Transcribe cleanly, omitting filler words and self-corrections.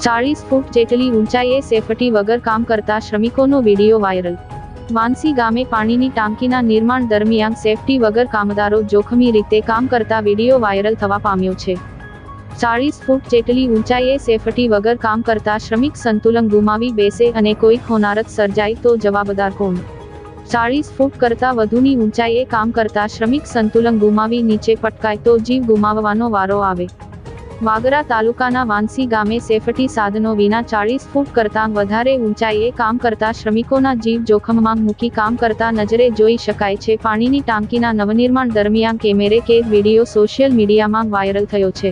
40 ફૂટ જેટલી ઊંચાઈએ સેફટી વગર કામ કરતા શ્રમિકોનો વિડીયો વાયરલ। વાંસી ગામે પાણીની ટાંકીના નિર્માણ દરમિયાન સેફટી વગર કામદારો જોખમી રીતે કામ કરતા વિડીયો વાયરલ થવા પામ્યો છે। 40 ફૂટ જેટલી ઊંચાઈએ સેફટી વગર કામ કરતા શ્રમિક સંતુલન ગુમાવી બેસે અને કોઈક હોનારત સર્જાય તો જવાબદાર કોણ? 40 ફૂટ કરતાં વધુની ઊંચાઈએ કામ કરતા શ્રમિક સંતુલન ગુમાવી નીચે પટકાય તો જીવ ગુમાવવાનો વારો આવે। વાગરા તાલુકાના વાંસી ગામે સેફટી સાધનો વિના 40 ફૂટ કરતાં વધારે ઊંચાઈએ કામ કરતા શ્રમિકોના જીવ જોખમમાં મૂકી કામ કરતા નજરે જોઈ શકાય છે। પાણીની ટાંકીના નવનિર્માણ દરમિયાન કેમેરે કેદ વિડીયો સોશિયલ મીડિયામાં વાયરલ થયો છે।